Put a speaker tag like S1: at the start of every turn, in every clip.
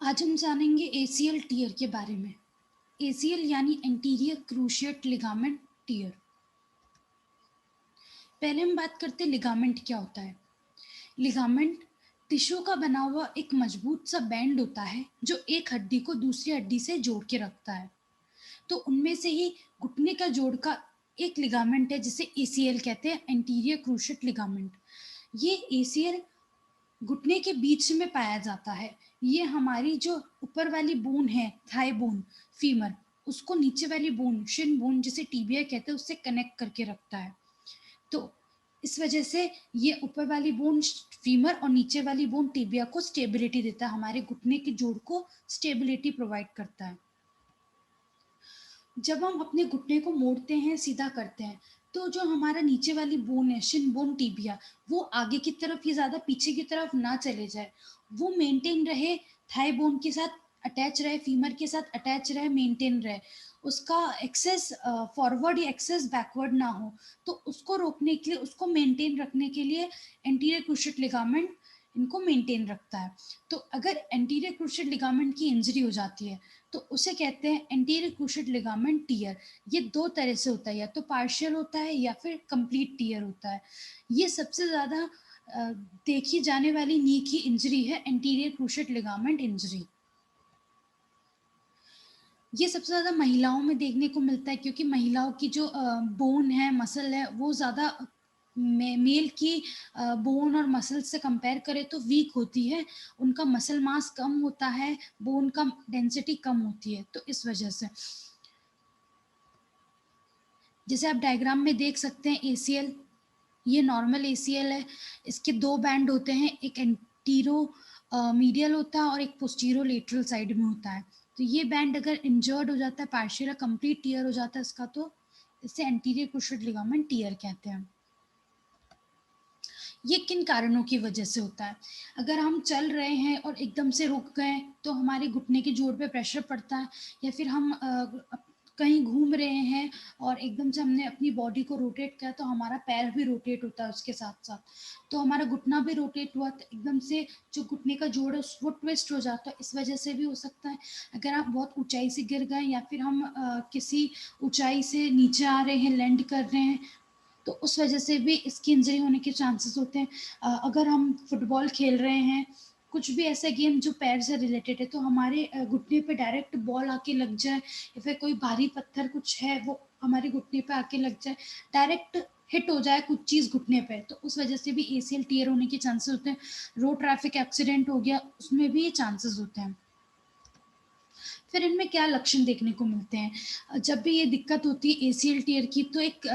S1: आज हम जानेंगे एसीएल टियर के बारे में। एसीएल यानी एंटीरियर क्रूशिएट लिगामेंट टियर। पहले हम बात करते हैं लिगामेंट क्या होता है। लिगामेंट टिश्यू का बना हुआ एक मजबूत सा बैंड होता है जो एक हड्डी को दूसरी हड्डी से जोड़ के रखता है। तो उनमें से ही घुटने का जोड़ का एक लिगामेंट है जिसे एसीएल कहते हैं, एंटीरियर क्रूशिएट लिगामेंट। ये एसीएल घुटने के बीच में पाया जाता है। ये हमारी जो ऊपर वाली बोन है, थाई बोन, फीमर, उसको नीचे वाली बोन, शिन बोन जिसे टिबिया कहते हैं, उससे कनेक्ट करके रखता है। तो इस वजह से ये ऊपर वाली बोन फीमर और नीचे वाली बोन टिबिया को स्टेबिलिटी देता है, हमारे घुटने के जोड़ को स्टेबिलिटी प्रोवाइड करता है। जब हम अपने घुटने को मोड़ते हैं, सीधा करते हैं, तो जो हमारा नीचे वाली बोन है, शिन बोन टिबिया, वो आगे की तरफ या ज़्यादा पीछे की तरफ ना चले जाए, वो मेंटेन रहे, थाई बोन के साथ अटैच रहे, फीमर के साथ अटैच रहे, मेंटेन रहे, उसका एक्सेस फॉरवर्ड या एक्सेस बैकवर्ड ना हो। तो उसको रोकने के लिए, उसको मेंटेन रखने के लिए एंटीरियर क्रूशिएट लिगामेंट इनको मेंटेन रखता है। तो अगर एंटीरियर क्रूशिएट लिगामेंट की इंजरी हो जाती है तो उसे कहते हैं एंटीरियर क्रूशिएट लिगामेंट टियर। ये दो तरह से होता है, या तो पार्शियल होता है या फिर कंप्लीट टियर होता है। ये सबसे ज़्यादा देखी जाने वाली नी की इंजरी है एंटीरियर क्रूशिएट लिगामेंट इंजरी। ये सबसे ज़्यादा महिलाओं में देखने को मिलता है क्योंकि महिलाओं की जो बोन है, मसल है, वो ज़्यादा मेल की बोन और मसल से कंपेयर करें तो वीक होती है। उनका मसल मास कम होता है, बोन का डेंसिटी कम होती है, तो इस वजह से। जैसे आप डायग्राम में देख सकते हैं एसीएल, ये नॉर्मल एसीएल है। इसके दो बैंड होते हैं, एक एंटीरो मीडियल होता है और एक पोस्टीरो लेटरल साइड में होता है। तो ये बैंड अगर इंजर्ड हो जाता है, पार्शियल या कंप्लीट टियर हो जाता है इसका, तो इसे एंटीरियर क्रूशिएट लिगामेंट टियर कहते हैं। ये किन कारणों की वजह से होता है? अगर हम चल रहे हैं और एकदम से रुक गए तो हमारे घुटने के जोड़ पे प्रेशर पड़ता है, या फिर हम कहीं घूम रहे हैं और एकदम से हमने अपनी बॉडी को रोटेट किया तो हमारा पैर भी रोटेट होता है उसके साथ-साथ। तो हमारा घुटना भी रोटेट हुआ तो एकदम से जो घुटने का जोड़ है वो ट्विस्ट हो जाता है, इस वजह से भी हो सकता है। अगर आप बहुत ऊँचाई से गिर गए या फिर हम किसी ऊँचाई से नीचे आ रहे हैं, लैंड कर रहे हैं, तो उस वजह से भी इसकी इंजरी होने के चांसेस होते हैं। अगर हम फुटबॉल खेल रहे हैं, कुछ भी ऐसा गेम जो पैर से रिलेटेड है, तो हमारे घुटने पे डायरेक्ट बॉल आके लग जाए या फिर कोई भारी पत्थर कुछ है वो हमारे घुटने पे आके लग जाए, डायरेक्ट हिट हो जाए कुछ चीज़ घुटने पे, तो उस वजह से भी एसीएल टियर होने के चांसेस होते हैं। रोड ट्रैफिक एक्सीडेंट हो गया, उसमें भी ये चांसेस होते हैं। फिर इनमें क्या लक्षण देखने को मिलते हैं? जब भी ये दिक्कत होती है एसीएल टियर की, तो एक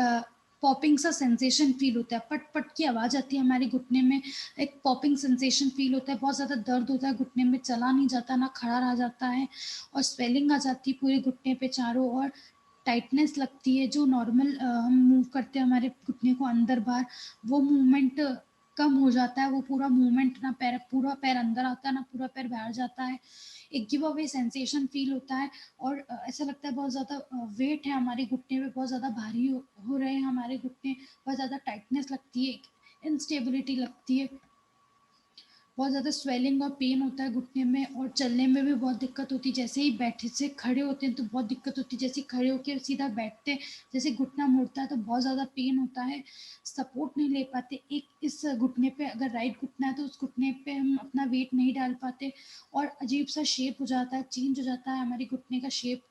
S1: पॉपिंग सा सेंसेशन फ़ील होता है, पट-पट की आवाज़ आती है हमारे घुटने में, एक पॉपिंग सेंसेशन फ़ील होता है, बहुत ज़्यादा दर्द होता है घुटने में, चला नहीं जाता, ना खड़ा रहा जाता है, और स्वेलिंग आ जाती है पूरे घुटने पे चारों ओर, टाइटनेस लगती है, जो नॉर्मल हम मूव करते हैं हमारे घुटने को अंदर-बाहर, वो मूवमेंट कम हो जाता है, वो पूरा मूवमेंट, ना पूरा पैर अंदर आता है, ना पूरा पैर बाहर जाता है। एक गिव अवे सेंसेशन फ़ील होता है, और ऐसा लगता है बहुत ज़्यादा वेट है हमारे घुटने पे, बहुत ज़्यादा भारी हो रहे हैं हमारे घुटने, बहुत ज़्यादा टाइटनेस लगती है, इनस्टेबिलिटी लगती है, बहुत ज़्यादा स्वेलिंग और पेन होता है घुटने में, और चलने में भी बहुत दिक्कत होती है। जैसे ही बैठे से खड़े होते हैं तो बहुत दिक्कत होती है, जैसे ही खड़े होके सीधा बैठते हैं, जैसे घुटना मुड़ता है तो बहुत ज़्यादा पेन होता है, सपोर्ट नहीं ले पाते। एक इस घुटने पे अगर राइट घुटना है तो उस घुटने पे हम अपना वेट नहीं डाल पाते, और अजीब-सा शेप हो जाता है, चेंज हो जाता है हमारे घुटने का शेप।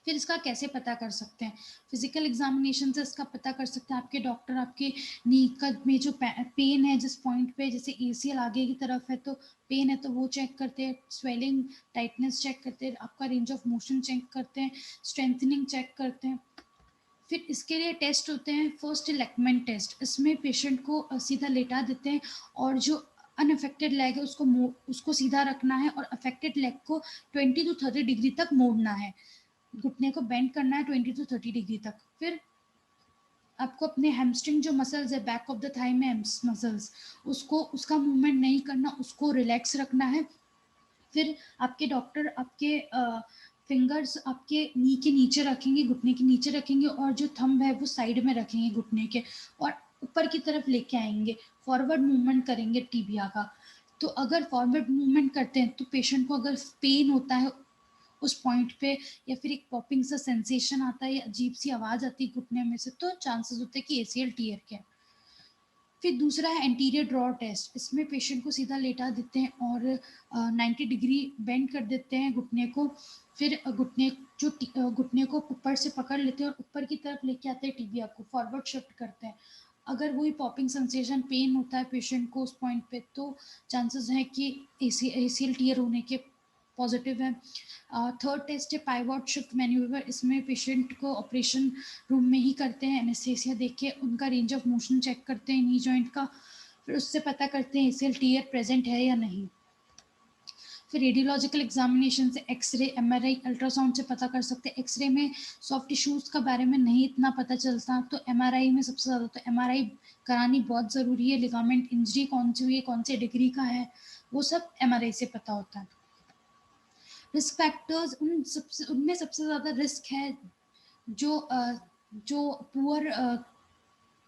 S1: फिर इसका कैसे पता कर सकते हैं? फिज़िकल एग्ज़ामिनेशन से इसका पता कर सकते हैं। आपके डॉक्टर आपके नी का में जो पेन है जिस पॉइंट पे, जैसे एसीएल आगे की तरफ है तो पेन है तो वो चेक करते हैं, स्वेलिंग, टाइटनेस चेक करते हैं, आपका रेंज ऑफ मोशन चेक करते हैं, स्ट्रेंथनिंग चेक करते हैं। फिर इसके लिए टेस्ट होते हैं, फर्स्ट लैक्मेंट टेस्ट। इसमें पेशेंट को सीधा लेटा देते हैं, और जो अनअफेक्टेड लेग है उसको सीधा रखना है, और अफेक्टेड लेग को 20 टू 30 डिग्री तक मोड़ना है। घुटने को बेंड करना है 20 टू 30 डिग्री तक। फिर आपको अपने हैमस्ट्रिंग जो मसल्स है, बैक ऑफ द थाई में मसल्स, उसको, उसका मूवमेंट नहीं करना, उसको रिलैक्स रखना है। फिर आपके डॉक्टर आपके फिंगर्स आपके नी के नीचे रखेंगे, घुटने के नीचे रखेंगे, और जो थंब है वो साइड में रखेंगे घुटने के, और ऊपर की तरफ लेके आएँगे, फॉरवर्ड मूवमेंट करेंगे टिबिया का। तो अगर फॉरवर्ड मूवमेंट करते हैं तो पेशेंट को अगर पेन होता है उस पॉइंट पे, या फिर एक पॉपिंग सा सेंसेशन आता है या अजीब सी आवाज आती है घुटने में से, तो चांसेस होते हैं कि एसीएल टीयर के। फिर दूसरा है एंटीरियर ड्रॉ टेस्ट। इसमें पेशेंट को सीधा लेटा देते हैं और 90 डिग्री बेंड कर देते हैं घुटने को। फिर घुटने को ऊपर से पकड़ लेते हैं और ऊपर की तरफ लेके आते हैं, टिबिया को फॉरवर्ड शिफ्ट करते हैं। अगर वही पॉपिंग सेंसेशन पेन होता है पेशेंट को उस पॉइंट पे, तो चांसेस है कि एसीएल टीयर होने के पॉजिटिव है। थर्ड टेस्ट है पाइवॉट शिफ्ट मैन्यूवर। इसमें पेशेंट को ऑपरेशन रूम में ही करते हैं, एनेस्थेसिया देख के उनका रेंज ऑफ मोशन चेक करते हैं नी जॉइंट का, फिर उससे पता करते हैं एसीएल टीयर प्रेजेंट है या नहीं। फिर रेडियोलॉजिकल एग्जामिनेशन से एक्सरे, एमआरआई, अल्ट्रासाउंड से पता कर सकते हैं। एक्सरे में सॉफ्ट टिश्यूज का बारे में नहीं इतना पता चलता, तो एमआरआई में सबसे ज़्यादा, तो एमआरआई करानी बहुत ज़रूरी है। लिगामेंट इंजरी कौन सी हुई है, कौन से डिग्री का है, वो सब एमआरआई से पता होता है। रिस्क फैक्टर्स, उनमें सबसे ज़्यादा रिस्क है जो पुअर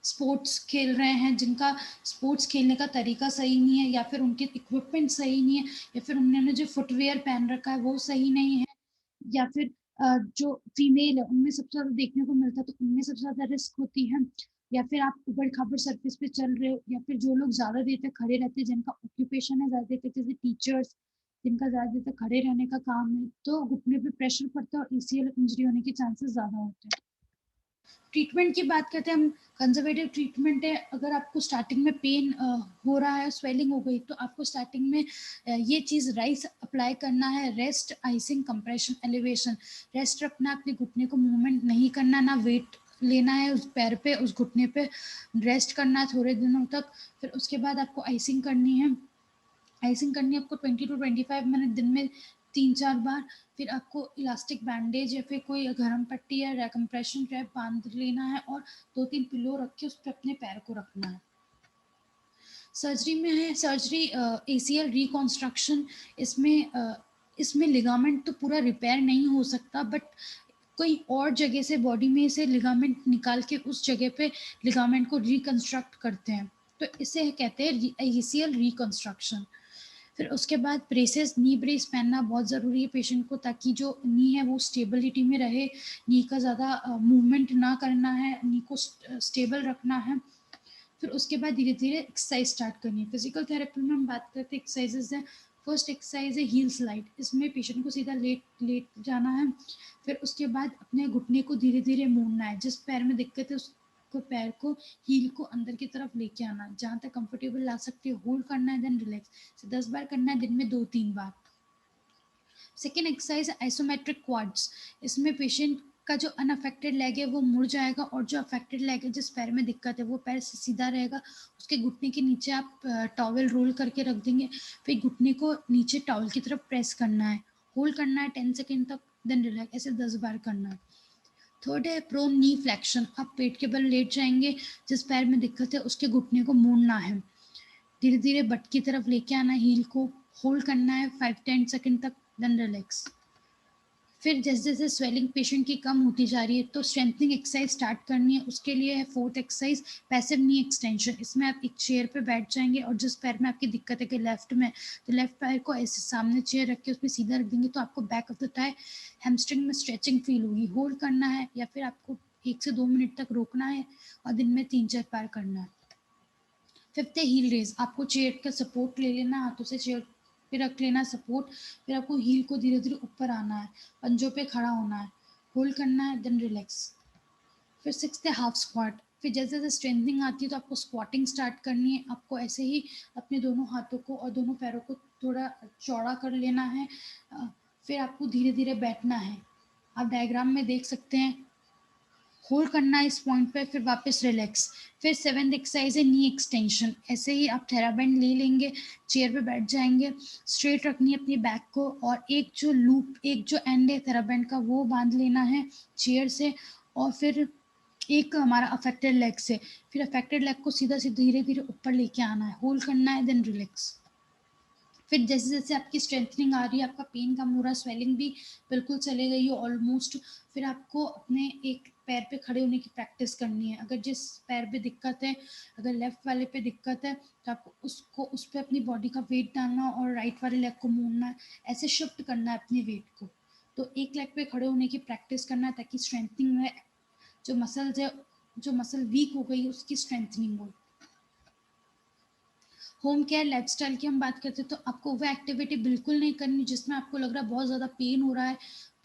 S1: स्पोर्ट्स खेल रहे हैं, जिनका स्पोर्ट्स खेलने का तरीका सही नहीं है, या फिर उनके इक्विपमेंट सही नहीं है, या फिर उन्होंने जो फुटवेयर पहन रखा है वो सही नहीं है, या फिर जो फीमेल है उनमें सबसे ज़्यादा देखने को मिलता है, तो उनमें सबसे ज़्यादा रिस्क होती है। या फिर आप ऊबड़-खाबड़ सरफेस पे चल रहे हो, या फिर जो लोग ज़्यादा देर तक खड़े रहते हैं, जिनका ऑक्यूपेशन है ज़्यादा देर तक, जैसे टीचर्स, जिनका ज़्यादा देर तक खड़े रहने का काम है, तो घुटने पे प्रेशर पड़ता है और एसीएल इंजरी होने के चांसेस ज़्यादा होते हैं। ट्रीटमेंट की बात करते हैं हम, कंजर्वेटिव ट्रीटमेंट है। अगर आपको स्टार्टिंग में पेन हो रहा है, स्वेलिंग हो गई, तो आपको स्टार्टिंग में ये चीज़ राइस अप्लाई करना है, rest, icing, compression, elevation. Rest रखना, अपने घुटने को मूवमेंट नहीं करना, ना वेट लेना है उस पैर पे, उस घुटने पे रेस्ट करना है थोड़े दिनों तक। फिर उसके बाद आपको आइसिंग करनी है। आइसिंग करनी है आपको 20 टू 25 मिनट, दिन में 3-4 बार। फिर आपको इलास्टिक बैंडेज या फिर कोई गरम पट्टी या कंप्रेशन रैप बांध लेना है और 2-3 पिलो रख के उस पर अपने पैर को रखना है। सर्जरी में है, सर्जरी एसीएल रिकॉन्स्ट्रक्शन। इसमें लिगामेंट तो पूरा रिपेयर नहीं हो सकता, बट कोई और जगह से बॉडी में से लिगामेंट निकाल के उस जगह पे लिगामेंट को रिकंस्ट्रक्ट करते हैं, तो इसे कहते हैं एसीएल रिकंस्ट्रक्शन। फिर उसके बाद ब्रेसेस, नी ब्रेस पहनना बहुत ज़रूरी है पेशेंट को, ताकि जो नी है वो स्टेबिलिटी में रहे। नी का ज़्यादा मूवमेंट ना करना है, नी को स्टेबल रखना है। फिर उसके बाद धीरे धीरे एक्सरसाइज स्टार्ट करनी है। फिजिकल थेरेपी में हम बात करते हैं एक्सरसाइजेज हैं। फर्स्ट एक्सरसाइज है हील स्लाइड। इसमें पेशेंट को सीधा लेट लेट जाना है। फिर उसके बाद अपने घुटने को धीरे धीरे मोड़ना है, जिस पैर में दिक्कत है उसको पैर को, हील को अंदर की तरफ लेके आना है, जहाँ तक कंफर्टेबल ला सकते हो होल्ड करना है, देन रिलैक्स। 10 बार करना है, दिन में 2-3 बार। Second exercise isometric quads. इसमें पेशेंट का जो अनअफेक्टेड लेग है वो मुड़ जाएगा, और जो अफेक्टेड लेग है, जिस पैर में दिक्कत है, वो पैर सीधा रहेगा। उसके घुटने के नीचे आप टॉवल रोल करके रख देंगे। फिर घुटने को नीचे टॉवल की तरफ प्रेस करना है, होल्ड करना है 10 सेकेंड तक, देन रिलैक्स। ऐसे 10 बार करना है। थर्ड है प्रोन नी फ्लेक्शन। आप पेट के बल लेट जाएंगे, जिस पैर में दिक्कत है उसके घुटने को मोड़ना है, धीरे धीरे बट की तरफ लेके आना है, हील को होल्ड करना है 5-10 सेकेंड तक, देन रिलैक्स। फिर जैसे जैसे स्वेलिंग पेशेंट की कम होती जा रही है, तो स्ट्रेंथनिंग एक्सरसाइज स्टार्ट करनी है। उसके लिए है फोर्थ एक्सरसाइज पैसिव नी एक्सटेंशन। इसमें आप एक चेयर पे बैठ जाएंगे, और जिस पैर में आपकी दिक्कत है कि लेफ्ट में, तो लेफ्ट पैर को ऐसे सामने चेयर रख के उसमें सीधा रख देंगे, तो आपको back of the thigh, hamstring में स्ट्रेचिंग फील होगी। होल्ड करना है, या फिर आपको 1 से 2 मिनट तक रोकना है, और दिन में 3-4 बार करना है। फिफ्थ है हील रेज। आपको चेयर का सपोर्ट ले लेना, हाथों से चेयर पे रख लेना सपोर्ट। फिर आपको हील को धीरे धीरे ऊपर आना है, पंजों पे खड़ा होना है, होल्ड करना है, देन रिलैक्स। फिर सिक्स्थ है हाफ स्क्वाट। फिर जैसे जैसे स्ट्रेंथनिंग आती है तो आपको स्क्वाटिंग स्टार्ट करनी है। आपको ऐसे ही अपने दोनों हाथों को और दोनों पैरों को थोड़ा चौड़ा कर लेना है। फिर आपको धीरे धीरे बैठना है। आप डायग्राम में देख सकते हैं, होल्ड करना है इस पॉइंट पे, फिर वापस रिलैक्स। फिर सेवेंथ एक्सरसाइज है नी एक्सटेंशन। ऐसे ही आप थेराबैंड ले लेंगे, चेयर पे बैठ जाएंगे, स्ट्रेट रखनी है अपनी बैक को, और एक जो एंड है थेराबैंड का वो बांध लेना है चेयर से, और फिर एक हमारा अफेक्टेड लेग से। फिर अफेक्टेड लेग को सीधा सीधा धीरे धीरे ऊपर लेके आना है, होल्ड करना है, देन रिलैक्स। फिर जैसे जैसे आपकी स्ट्रेंथनिंग आ रही है, आपका पेन कम हो रहा है, स्वेलिंग भी बिल्कुल चले गई है ऑलमोस्ट, फिर आपको अपने एक पैर पे खड़े होने की प्रैक्टिस करनी है। अगर जिस पैर पे दिक्कत है, अगर लेफ्ट वाले पे दिक्कत है, तो आपको उसको उस पे अपनी बॉडी का वेट डालना और राइट वाले लेग को मोड़ना है, ऐसे शिफ्ट करना है अपने वेट को। तो एक लेग पे खड़े होने की प्रैक्टिस करना है ताकि स्ट्रेंथनिंग में जो मसल्स है, जो मसल वीक हो गई उसकी स्ट्रेंथनिंग हो। होम केयर लाइफस्टाइल की हम बात करते हैं तो आपको वो एक्टिविटी बिल्कुल नहीं करनी जिसमें आपको लग रहा है बहुत ज़्यादा पेन हो रहा है,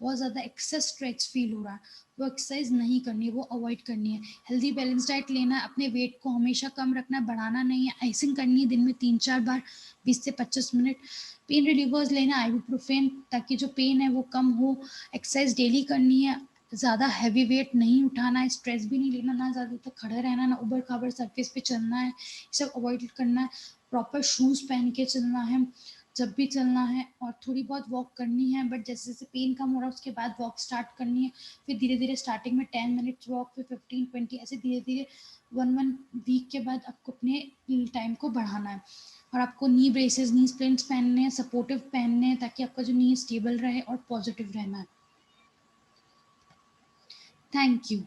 S1: बहुत ज़्यादा एक्सेस स्ट्रेच फील हो रहा है, वो एक्सरसाइज नहीं करनी है, वो अवॉइड करनी है। हेल्दी बैलेंस डाइट लेना है, अपने वेट को हमेशा कम रखना है, बढ़ाना नहीं है। आइसिंग करनी है दिन में 3-4 बार 20 से 25 मिनट। पेन रिलीवर्स लेना, आइबुप्रोफेन, ताकि जो पेन है वो कम हो। एक्सरसाइज डेली करनी है, ज़्यादा हैवी वेट नहीं उठाना है, स्ट्रेस भी नहीं लेना, ना ज़्यादा तक खड़ा रहना, ना उबड़ खाबड़ सरफेस पे चलना है, सब अवॉइड करना है। प्रॉपर शूज़ पहन के चलना है जब भी चलना है, और थोड़ी बहुत वॉक करनी है, बट जैसे जैसे पेन कम हो रहा है उसके बाद वॉक स्टार्ट करनी है। फिर धीरे धीरे स्टार्टिंग में 10 मिनट्स वॉक, फिर 15-20, ऐसे धीरे धीरे 1 वीक के बाद आपको अपने टाइम को बढ़ाना है। और आपको नी ब्रेसेस, नी स्प्लिंट्स पहनने हैं, सपोर्टिव पहनने हैं, ताकि आपका जो नी स्टेबल रहे और पॉजिटिव रहना है। Thank you.